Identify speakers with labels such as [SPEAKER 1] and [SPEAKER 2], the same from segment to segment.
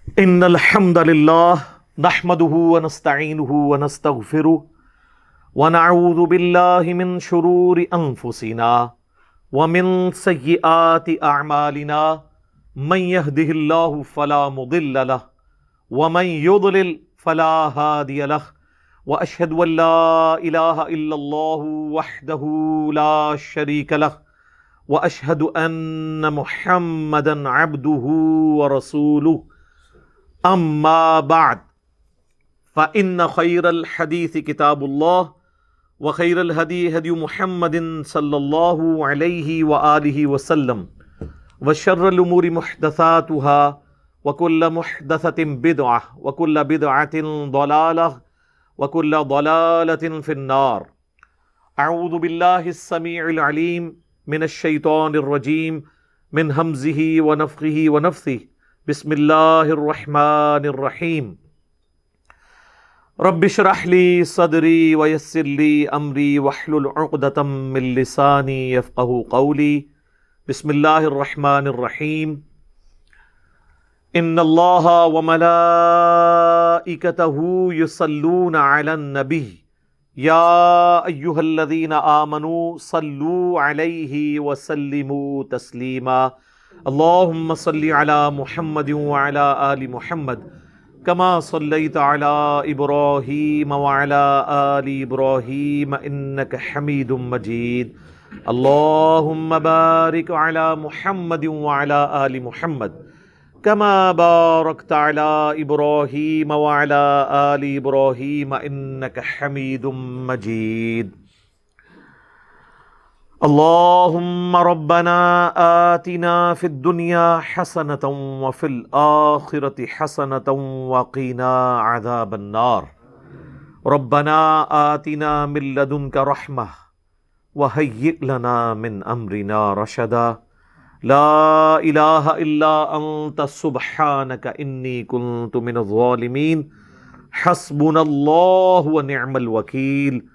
[SPEAKER 1] ان الحمد للہ نحمده ونستعینه ونستغفره ونعوذ باللہ من شرور انفسنا ومن سیئات اعمالنا من يهده اللہ فلا مضل له ومن يضلل فلا هادی له واشهد ان لا الہ الا اللہ وحدہ لا شریک له واشهد ان محمدا عبدہ ورسولہ اما بعد فإن خير الحديث كتاب الله وخير الهدي هدي محمد صلى الله عليه وآله وسلم وشر الأمور محدثاتها وكل محدثة بدعة وكل بدعة ضلالة وكل ضلالة في النار. أعوذ بالله السميع العليم من الشيطان الرجيم من همزه ونفخه ونفثه. بسم اللہ الرحمن الرحیم. رب اشرح لی صدری ویسر لی امری واحلل عقدۃ من لسانی یفقہوا قولی. بسم اللہ الرحمن الرحیم. ان اللہ وملائکتہ یصلون علی النبی یا ایہا الذین آمنوا صلوا علیہ وسلموا تسلیما. اللهم صل على محمد وعلى آل محمد كما صليت على إبراهيم وعلى آل إبراهيم إنك حميد مجيد. اللهم بارك على محمد وعلى آل محمد كما باركت على إبراهيم وعلى آل إبراهيم إنك حميد مجيد. اللهم ربنا آتنا في الدنيا حسنة وفي الآخرة حسنة وقنا عذاب النار. ربنا آتنا من لدنك رحمة وهيئ لنا من أمرنا رشدا. لا إله إلا أنت سبحانك إني كنت من الظالمين. حسبنا الله ونعم الوكيل.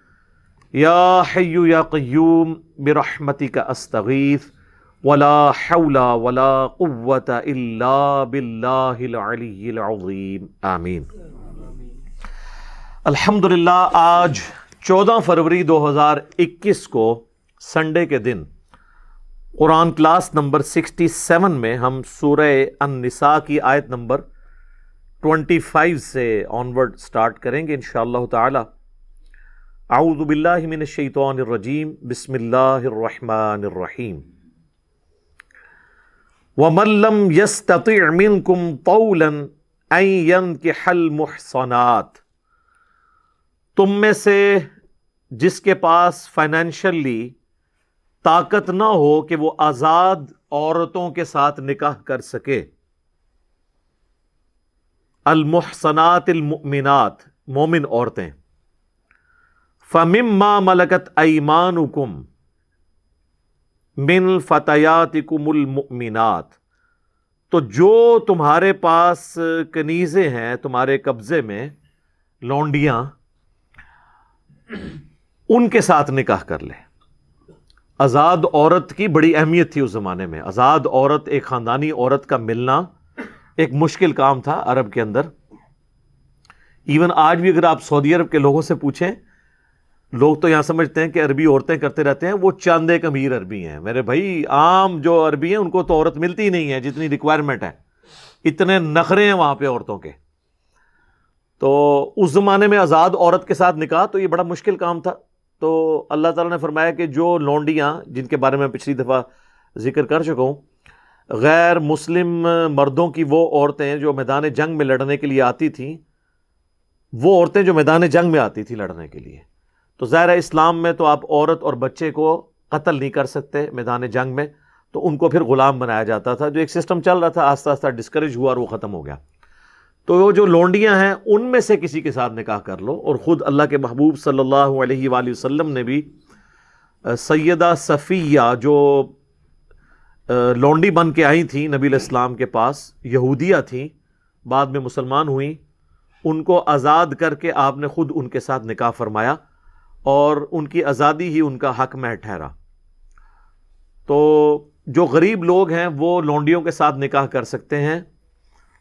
[SPEAKER 1] یا حی یا قیوم برحمتک استغیث ولا حول ولا قوة الا باللہ العلی العظیم. آمین. الحمدللہ آج 14 فروری 2021 کو سنڈے کے دن قرآن کلاس نمبر 67 میں ہم سورہ النساء کی آیت نمبر 25 سے آنورڈ سٹارٹ کریں گے انشاءاللہ تعالی. اعوذ باللہ من الشیطان الرجیم. بسم اللہ الرحمن الرحیم. وَمَن لَّمْ يَسْتَطِعْ مِنْكُمْ طَوْلًا أَن يَنكِحَ الْمُحْصَنَاتِ. تم میں سے جس کے پاس فائنینشلی طاقت نہ ہو کہ وہ آزاد عورتوں کے ساتھ نکاح کر سکے. المحصنات المؤمنات، مومن عورتیں. فَمِمَّا مَلَكَتْ أَيْمَانُكُمْ مِنْ فَتَيَاتِكُمُ الْمُؤْمِنَاتِ. تو جو تمہارے پاس کنیزیں ہیں، تمہارے قبضے میں لونڈیاں، ان کے ساتھ نکاح کر لے. آزاد عورت کی بڑی اہمیت تھی اس زمانے میں. آزاد عورت، ایک خاندانی عورت کا ملنا ایک مشکل کام تھا عرب کے اندر. ایون آج بھی اگر آپ سعودی عرب کے لوگوں سے پوچھیں، لوگ تو یہاں سمجھتے ہیں کہ عربی عورتیں کرتے رہتے ہیں، وہ چاندے کمیر عربی ہیں. میرے بھائی، عام جو عربی ہیں ان کو تو عورت ملتی ہی نہیں ہے جتنی ریکوائرمنٹ ہے. اتنے نخرے ہیں وہاں پہ عورتوں کے. تو اس زمانے میں آزاد عورت کے ساتھ نکاح تو یہ بڑا مشکل کام تھا. تو اللہ تعالیٰ نے فرمایا کہ جو لونڈیاں، جن کے بارے میں پچھلی دفعہ ذکر کر چکا ہوں، غیر مسلم مردوں کی وہ عورتیں جو میدان جنگ میں لڑنے کے لیے آتی تھیں، وہ عورتیں جو میدان جنگ میں آتی تھیں لڑنے کے لیے، تو ظاہر اسلام میں تو آپ عورت اور بچے کو قتل نہیں کر سکتے میدان جنگ میں، تو ان کو پھر غلام بنایا جاتا تھا. جو ایک سسٹم چل رہا تھا، آہستہ آہستہ ڈسکریج ہوا اور وہ ختم ہو گیا. تو وہ جو لونڈیاں ہیں ان میں سے کسی کے ساتھ نکاح کر لو. اور خود اللہ کے محبوب صلی اللہ علیہ وآلہ وسلم نے بھی سیدہ صفیہ جو لونڈی بن کے آئی تھیں نبی علیہ السلام کے پاس، یہودیہ تھیں، بعد میں مسلمان ہوئیں، ان کو آزاد کر کے آپ نے خود ان کے ساتھ نکاح فرمایا اور ان کی آزادی ہی ان کا حق میں ٹھہرا. تو جو غریب لوگ ہیں وہ لونڈیوں کے ساتھ نکاح کر سکتے ہیں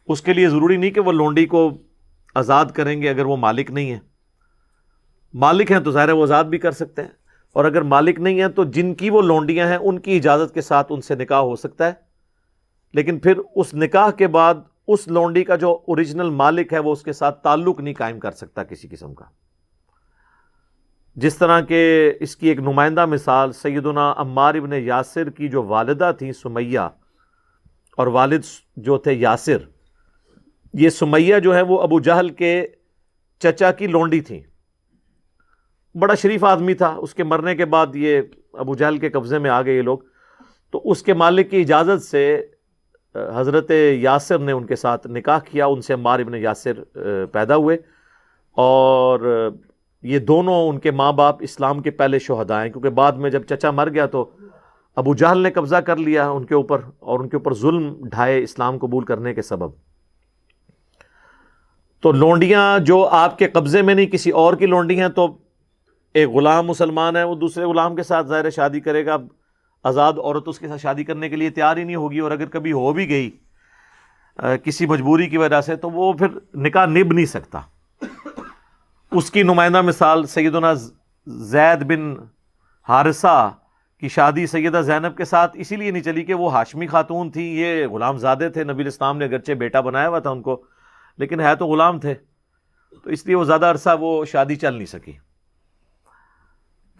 [SPEAKER 1] اس کے لیے ضروری نہیں کہ وہ لونڈی کو آزاد کریں گے اگر وہ مالک نہیں ہے. مالک ہیں تو ظاہر ہے وہ آزاد بھی کر سکتے ہیں, اور اگر مالک نہیں ہیں تو جن کی وہ لونڈیاں ہیں ان کی اجازت کے ساتھ ان سے نکاح ہو سکتا ہے, لیکن پھر اس نکاح کے بعد اس لونڈی کا جو اوریجنل مالک ہے وہ اس کے ساتھ تعلق نہیں قائم کر سکتا کسی قسم کا. جس طرح کہ اس کی ایک نمائندہ مثال سیدنا عمار ابن یاسر کی جو والدہ تھیں سمیہ, اور والد جو تھے یاسر, یہ سمیہ جو ہے وہ ابو جہل کے چچا کی لونڈی تھیں. بڑا شریف آدمی تھا, اس کے مرنے کے بعد یہ ابو جہل کے قبضے میں آ گئے یہ لوگ, تو اس کے مالک کی اجازت سے حضرت یاسر نے ان کے ساتھ نکاح کیا, ان سے عمار ابن یاسر پیدا ہوئے, اور یہ دونوں ان کے ماں باپ اسلام کے پہلے شہداء ہیں, کیونکہ بعد میں جب چچا مر گیا تو ابو جہل نے قبضہ کر لیا ان کے اوپر, اور ان کے اوپر ظلم ڈھائے اسلام قبول کرنے کے سبب. تو لونڈیاں جو آپ کے قبضے میں نہیں کسی اور کی لونڈی ہیں, تو ایک غلام مسلمان ہے وہ دوسرے غلام کے ساتھ ظاہر شادی کرے گا, آزاد عورت اس کے ساتھ شادی کرنے کے لیے تیار ہی نہیں ہوگی, اور اگر کبھی ہو بھی گئی کسی مجبوری کی وجہ سے تو وہ پھر نکاح نبھ نہیں سکتا. اس کی نمائندہ مثال سیدنا زید بن حارثہ کی شادی سیدہ زینب کے ساتھ اسی لیے نہیں چلی کہ وہ ہاشمی خاتون تھی, یہ غلام زادے تھے. نبی الاسلام نے اگرچہ بیٹا بنایا ہوا تھا ان کو, لیکن ہے تو غلام تھے, تو اس لیے وہ زیادہ عرصہ وہ شادی چل نہیں سکی.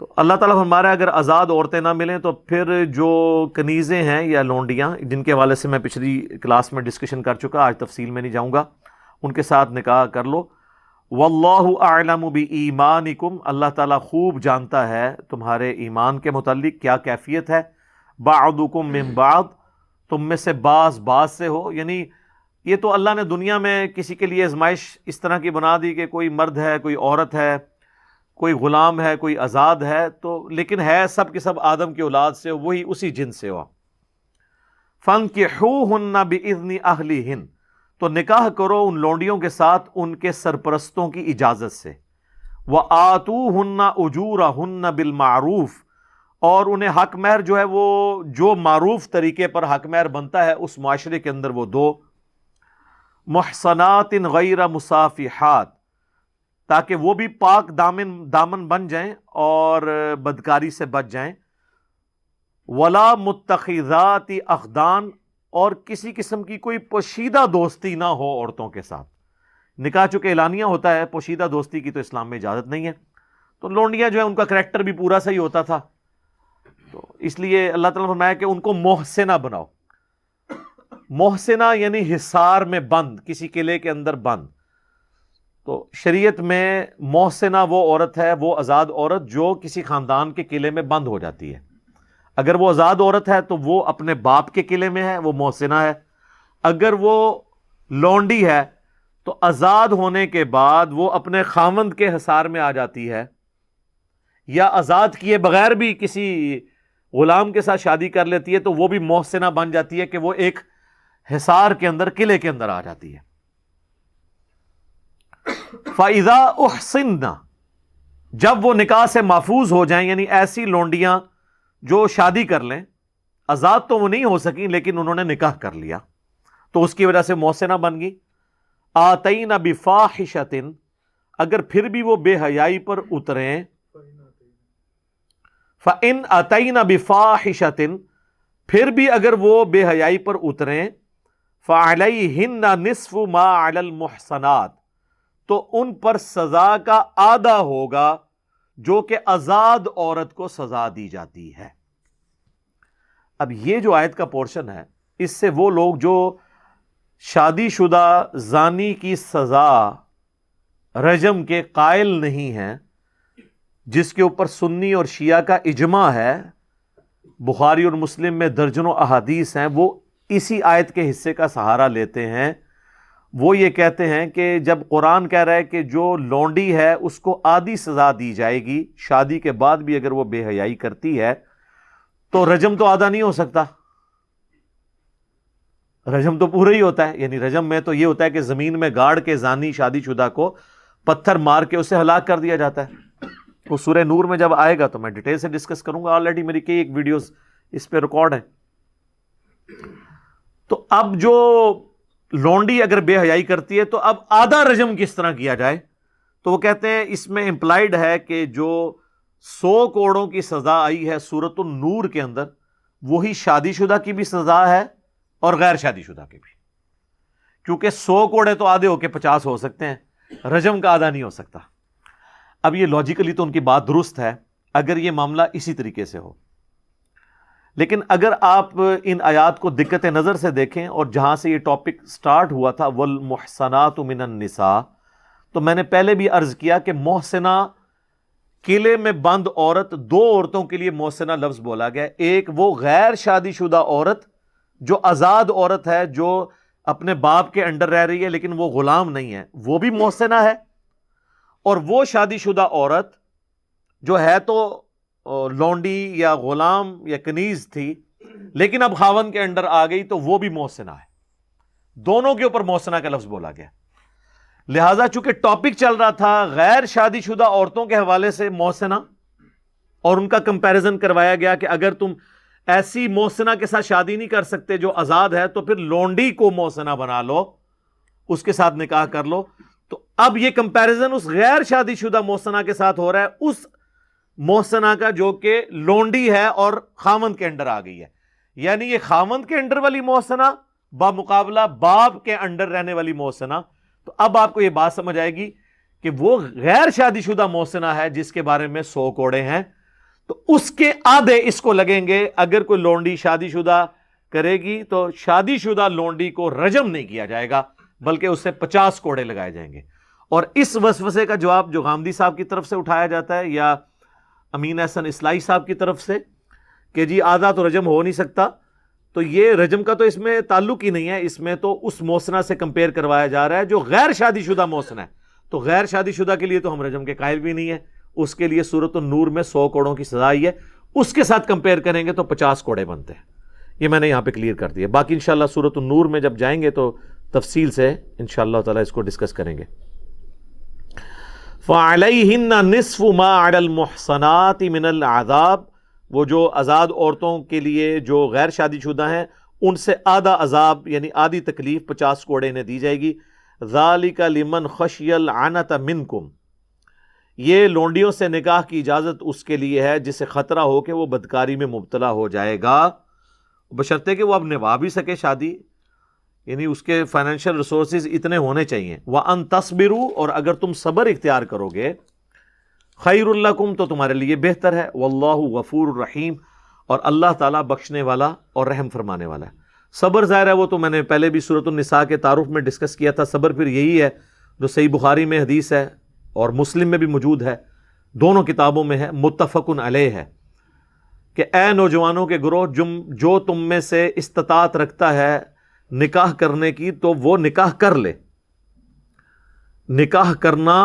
[SPEAKER 1] تو اللہ تعالیٰ فرما رہا ہے اگر آزاد عورتیں نہ ملیں تو پھر جو کنیزیں ہیں یا لونڈیاں, جن کے حوالے سے میں پچھلی کلاس میں ڈسکشن کر چکا, آج تفصیل میں نہیں جاؤں گا, ان کے ساتھ نکاح کر لو. واللہ اعلم بایمانکم, اللہ تعالیٰ خوب جانتا ہے تمہارے ایمان کے متعلق کیا کیفیت ہے. بعضکم من بعض, تم میں سے بعض سے ہو, یعنی یہ تو اللہ نے دنیا میں کسی کے لیے آزمائش اس طرح کی بنا دی کہ کوئی مرد ہے, کوئی عورت ہے, کوئی غلام ہے, کوئی آزاد ہے, تو لیکن ہے سب کے سب آدم کی اولاد سے, وہی اسی جن سے ہوا. فانکحوہن باذن اہلہن, تو نکاح کرو ان لونڈیوں کے ساتھ ان کے سرپرستوں کی اجازت سے. وآتوہن اجورہن بالمعروف, اور انہیں حق مہر جو ہے وہ جو معروف طریقے پر حق مہر بنتا ہے اس معاشرے کے اندر وہ دو. محصنات غیر مصافحات, تاکہ وہ بھی پاک دامن بن جائیں اور بدکاری سے بچ جائیں. ولا متخذات اخدان, اور کسی قسم کی کوئی پوشیدہ دوستی نہ ہو عورتوں کے ساتھ. نکاح چونکہ اعلانیہ ہوتا ہے, پوشیدہ دوستی کی تو اسلام میں اجازت نہیں ہے. تو لونڈیاں جو ہے ان کا کریکٹر بھی پورا صحیح ہوتا تھا, تو اس لیے اللہ تعالیٰ نے فرمایا کہ ان کو محسنہ بناؤ. محسنہ یعنی حصار میں بند, کسی قلعے کے اندر بند. تو شریعت میں محسنہ وہ عورت ہے, وہ آزاد عورت جو کسی خاندان کے قلعے میں بند ہو جاتی ہے. اگر وہ آزاد عورت ہے تو وہ اپنے باپ کے قلعے میں ہے, وہ محسنہ ہے. اگر وہ لونڈی ہے تو آزاد ہونے کے بعد وہ اپنے خاوند کے حصار میں آ جاتی ہے, یا آزاد کیے بغیر بھی کسی غلام کے ساتھ شادی کر لیتی ہے تو وہ بھی محسنہ بن جاتی ہے کہ وہ ایک حصار کے اندر, قلعے کے اندر آ جاتی ہے. فَإِذَا أُحْصِنَّ, جب وہ نکاح سے محفوظ ہو جائیں, یعنی ایسی لونڈیاں جو شادی کر لیں, آزاد تو وہ نہیں ہو سکیں لیکن انہوں نے نکاح کر لیا تو اس کی وجہ سے محسنہ بن گئی. آتَيْنَ بِفَاحِشَةٍ, اگر پھر بھی وہ بے حیائی پر اتریں, فَإِنْ أَتَيْنَ بِفَاحِشَةٍ, پھر بھی اگر وہ بے حیائی پر اتریں, فَعَلَيْهِنَّ نِصْفُ مَا عَلَى الْمُحْصَنَاتِ, تو ان پر سزا کا آدھا ہوگا جو کہ آزاد عورت کو سزا دی جاتی ہے. اب یہ جو آیت کا پورشن ہے, اس سے وہ لوگ جو شادی شدہ زانی کی سزا رجم کے قائل نہیں ہیں, جس کے اوپر سنی اور شیعہ کا اجماع ہے, بخاری اور مسلم میں درجنوں احادیث ہیں, وہ اسی آیت کے حصے کا سہارا لیتے ہیں. وہ یہ کہتے ہیں کہ جب قرآن کہہ رہا ہے کہ جو لونڈی ہے اس کو آدھی سزا دی جائے گی, شادی کے بعد بھی اگر وہ بے حیائی کرتی ہے تو رجم تو آدھا نہیں ہو سکتا, رجم تو پورا ہی ہوتا ہے. یعنی رجم میں تو یہ ہوتا ہے کہ زمین میں گاڑ کے زانی شادی شدہ کو پتھر مار کے اسے ہلاک کر دیا جاتا ہے. وہ سورہ نور میں جب آئے گا تو میں ڈیٹیل سے ڈسکس کروں گا, آلریڈی میری کئی ایک ویڈیوز اس پہ ریکارڈ ہیں. تو اب جو لونڈی اگر بے حیائی کرتی ہے تو اب آدھا رجم کس طرح کیا جائے؟ تو وہ کہتے ہیں اس میں امپلائڈ ہے کہ جو 100 کوڑوں کی سزا آئی ہے سورۃ النور کے اندر، وہی شادی شدہ کی بھی سزا ہے اور غیر شادی شدہ کی بھی، کیونکہ 100 کوڑے تو آدھے ہو کے 50 ہو سکتے ہیں، رجم کا آدھا نہیں ہو سکتا۔ اب یہ لاجیکلی تو ان کی بات درست ہے اگر یہ معاملہ اسی طریقے سے ہو، لیکن اگر آپ ان آیات کو دقت نظر سے دیکھیں اور جہاں سے یہ ٹاپک سٹارٹ ہوا تھا والمحصنات من النساء، تو میں نے پہلے بھی عرض کیا کہ محسنہ قلعے میں بند عورت، 2 عورتوں کے لیے محسنہ لفظ بولا گیا، ایک وہ غیر شادی شدہ عورت جو آزاد عورت ہے، جو اپنے باپ کے انڈر رہ رہی ہے لیکن وہ غلام نہیں ہے، وہ بھی محسنہ ہے، اور وہ شادی شدہ عورت جو ہے تو لونڈی یا غلام یا کنیز تھی لیکن اب خاوند کے انڈر آ گئی تو وہ بھی محسنہ ہے۔ دونوں کے اوپر محسنہ کا لفظ بولا گیا، لہذا چونکہ ٹاپک چل رہا تھا غیر شادی شدہ عورتوں کے حوالے سے محسنہ، اور ان کا کمپیریزن کروایا گیا کہ اگر تم ایسی محسنہ کے ساتھ شادی نہیں کر سکتے جو آزاد ہے تو پھر لونڈی کو محسنہ بنا لو، اس کے ساتھ نکاح کر لو۔ تو اب یہ کمپیریزن اس غیر شادی شدہ محسنہ کے ساتھ ہو رہا ہے، اس محسنہ کا جو کہ لونڈی ہے اور خاوند کے انڈر آ گئی ہے، یعنی یہ خاوند کے انڈر والی محسنہ بمقابلہ باپ کے انڈر رہنے والی محسنہ۔ تو اب آپ کو یہ بات سمجھ آئے گی کہ وہ غیر شادی شدہ محسنہ ہے جس کے بارے میں 100 کوڑے ہیں، تو اس کے آدھے اس کو لگیں گے۔ اگر کوئی لونڈی شادی شدہ کرے گی تو شادی شدہ لونڈی کو رجم نہیں کیا جائے گا بلکہ اس سے 50 کوڑے لگائے جائیں گے۔ اور اس وسوسے کا جواب جو غامدی صاحب کی طرف سے اٹھایا جاتا ہے یا امین احسن اصلاحی صاحب کی طرف سے کہ جی آدھا تو رجم ہو نہیں سکتا، تو یہ رجم کا تو اس میں تعلق ہی نہیں ہے، اس میں تو اس محسنہ سے کمپیئر کروایا جا رہا ہے جو غیر شادی شدہ محسنہ ہے۔ تو غیر شادی شدہ کے لیے تو ہم رجم کے قائل بھی نہیں ہے، اس کے لیے سورۃ النور میں 100 کوڑوں کی سزا آئی ہے، اس کے ساتھ کمپیئر کریں گے تو 50 کوڑے بنتے ہیں۔ یہ میں نے یہاں پہ کلیئر کر دیا، باقی انشاءاللہ سورۃ النور میں جب جائیں گے تو تفصیل سے انشاءاللہ تعالی اس کو ڈسکس کریں گے۔ فَعَلَيْهِنَّ نِصْفُ مَا عَلَى الْمُحْصَنَاتِ مِنَ الْعَذَابِ، وہ جو آزاد عورتوں کے لیے جو غیر شادی شدہ ہیں ان سے آدھا عذاب یعنی آدھی تکلیف 50 کوڑے انہیں دی جائے گی۔ ذَلِكَ لِمَنْ خَشِيَ الْعَنَتَ مِنْكُمْ، یہ لونڈیوں سے نکاح کی اجازت اس کے لیے ہے جسے خطرہ ہو کہ وہ بدکاری میں مبتلا ہو جائے گا، بشرطے کہ وہ اب نبھا بھی سکے شادی، یعنی اس کے فائنینشیل ریسورسز اتنے ہونے چاہیے۔ وَأَن تَصْبِرُوا، اور اگر تم صبر اختیار کرو گے، خَيْرٌ لَكُمْ، تو تمہارے لیے بہتر ہے۔ وَاللَّهُ غَفُورٌ رَحِيمٌ، اور اللہ تعالیٰ بخشنے والا اور رحم فرمانے والا ہے۔ صبر ظاہر ہے وہ تو میں نے پہلے بھی سورۃ النساء کے تعارف میں ڈسکس کیا تھا، صبر پھر یہی ہے جو صحیح بخاری میں حدیث ہے اور مسلم میں بھی موجود ہے، دونوں کتابوں میں ہے، متفق علیہ ہے کہ اے نوجوانوں کے گروہ، جو تم میں سے استطاعت رکھتا ہے نکاح کرنے کی تو وہ نکاح کر لے۔ نکاح کرنا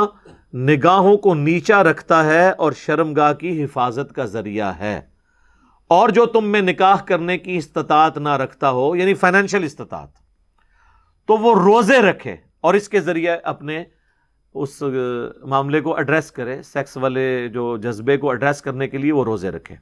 [SPEAKER 1] نگاہوں کو نیچا رکھتا ہے اور شرمگاہ کی حفاظت کا ذریعہ ہے، اور جو تم میں نکاح کرنے کی استطاعت نہ رکھتا ہو یعنی فائنینشیل استطاعت، تو وہ روزے رکھے اور اس کے ذریعے اپنے اس معاملے کو ایڈریس کرے، سیکس والے جو جذبے کو ایڈریس کرنے کے لیے وہ روزے رکھے۔